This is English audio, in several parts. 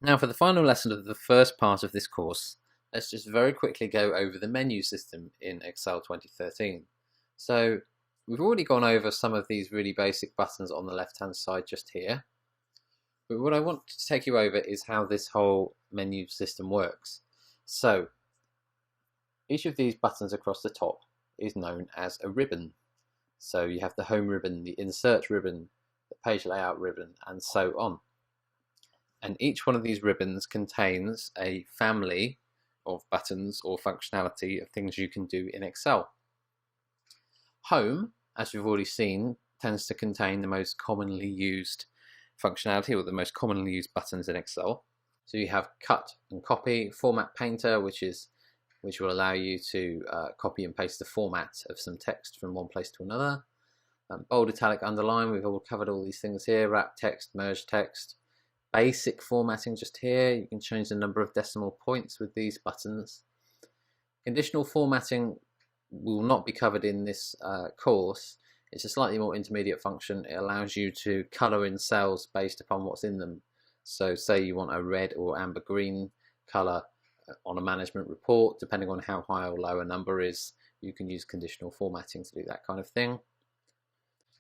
Now for the final lesson of the first part of this course, let's just very quickly go over the menu system in Excel 2013. So we've already gone over some of these really basic buttons on the left hand side just here. But what I want to take you over is how this whole menu system works. So each of these buttons across the top is known as a ribbon. So you have the home ribbon, the insert ribbon, the page layout ribbon, and so on. And each one of these ribbons contains a family of buttons or functionality of things you can do in Excel. Home, as we've already seen, tends to contain the most commonly used functionality or the most commonly used buttons in Excel. So you have cut and copy, format painter, which will allow you to copy and paste the format of some text from one place to another. Bold, italic, underline, we've all covered all these things here. Wrap text, merge text. Basic formatting just here, you can change the number of decimal points with these buttons. Conditional formatting will not be covered in this course. It's a slightly more intermediate function. It allows you to colour in cells based upon what's in them. So say you want a red or amber green colour on a management report, depending on how high or low a number is, you can use conditional formatting to do that kind of thing.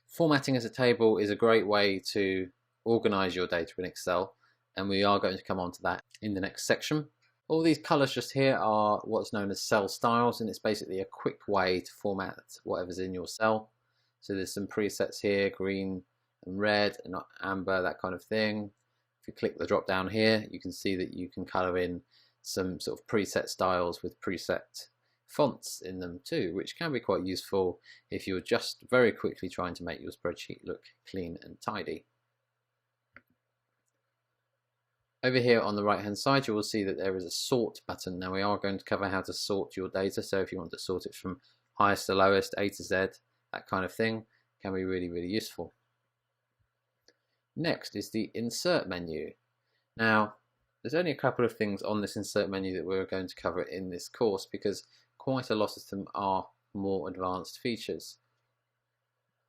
Formatting as a table is a great way to organize your data in Excel, and we are going to come on to that in the next section. All these colors just here are what's known as cell styles, and it's basically a quick way to format whatever's in your cell. So there's some presets here, green and red and amber, that kind of thing. If you click the drop down here, you can see that you can color in some sort of preset styles with preset fonts in them too, which can be quite useful if you're just very quickly trying to make your spreadsheet look clean and tidy. Over here on the right hand side you will see that there is a sort button. Now we are going to cover how to sort your data, so if you want to sort it from highest to lowest, A to Z, that kind of thing, can be really useful. Next is the insert menu. Now there's only a couple of things on this insert menu that we're going to cover in this course because quite a lot of them are more advanced features.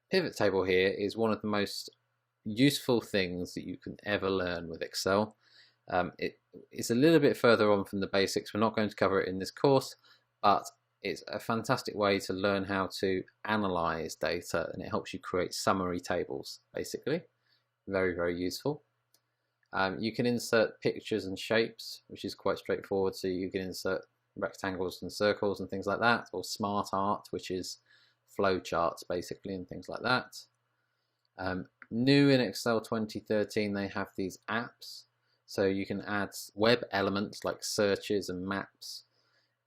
Pivot table here is one of the most useful things that you can ever learn with Excel. It's a little bit further on from the basics. We're not going to cover it in this course, but it's a fantastic way to learn how to analyze data, and it helps you create summary tables, basically. Very useful. You can insert pictures and shapes, which is quite straightforward. So you can insert rectangles and circles and things like that, or smart art, which is flow charts basically, and things like that. New in Excel 2013, they have these apps. So you can add web elements like searches and maps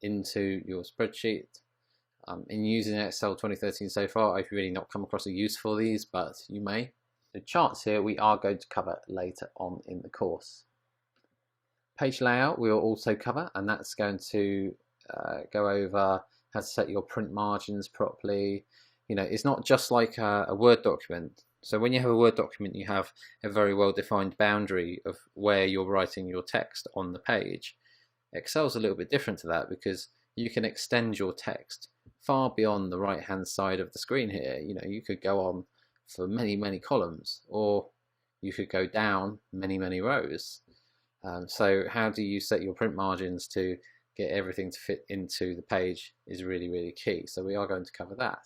into your spreadsheet. In using Excel 2013 so far, I've really not come across a use for these, but you may. The charts here we are going to cover later on in the course. Page layout we will also cover, and that's going to go over how to set your print margins properly. You know, it's not just like a Word document. So when you have a Word document, you have a very well defined boundary of where you're writing your text on the page. Excel's a little bit different to that because you can extend your text far beyond the right hand side of the screen here. You know, you could go on for many columns, or you could go down many rows. So how do you set your print margins to get everything to fit into the page is really key. So we are going to cover that.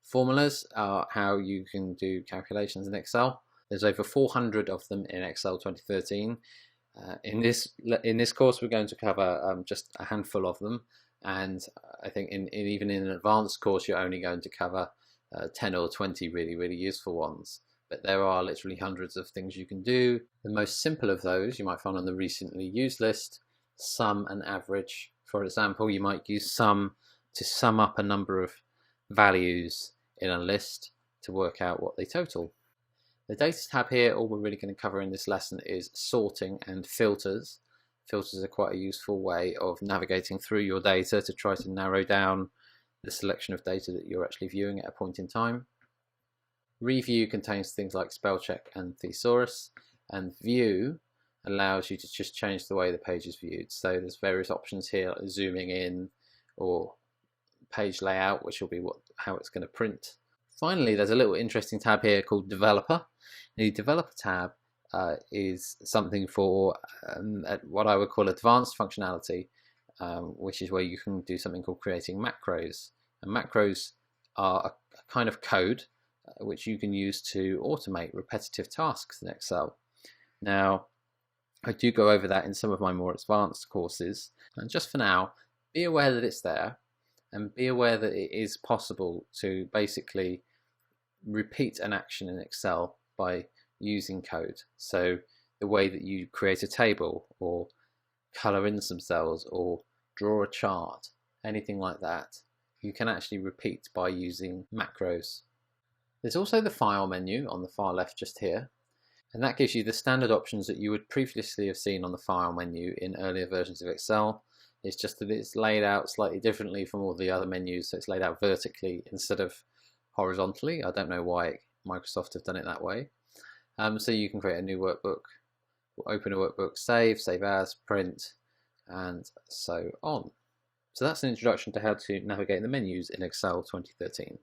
Formulas are how you can do calculations in Excel. There's over 400 of them in Excel 2013. In this course we're going to cover just a handful of them, and I think even in an advanced course you're only going to cover 10 or 20 really useful ones. But there are literally hundreds of things you can do. The most simple of those you might find on the recently used list: sum and average. For example, you might use sum to sum up a number of values in a list to work out what they total. The data tab here, all we're really going to cover in this lesson is sorting and filters. Filters are quite a useful way of navigating through your data to try to narrow down the selection of data that you're actually viewing at a point in time. Review contains things like spell check and thesaurus, and view allows you to just change the way the page is viewed. So there's various options here, like zooming in or page layout, which will be how it's going to print. Finally, there's a little interesting tab here called Developer. The Developer tab is something for what I would call advanced functionality, which is where you can do something called creating macros. And macros are a kind of code which you can use to automate repetitive tasks in Excel. Now, I do go over that in some of my more advanced courses, and just for now, be aware that it's there, and be aware that it is possible to basically repeat an action in Excel by using code. So the way that you create a table, or color in some cells, or draw a chart, anything like that, you can actually repeat by using macros. There's also the File menu on the far left just here, and that gives you the standard options that you would previously have seen on the File menu in earlier versions of Excel. It's just that it's laid out slightly differently from all the other menus, so it's laid out vertically instead of horizontally. I don't know why Microsoft have done it that way. So you can create a new workbook, open a workbook, save as, print, and so on. So that's an introduction to how to navigate the menus in Excel 2013.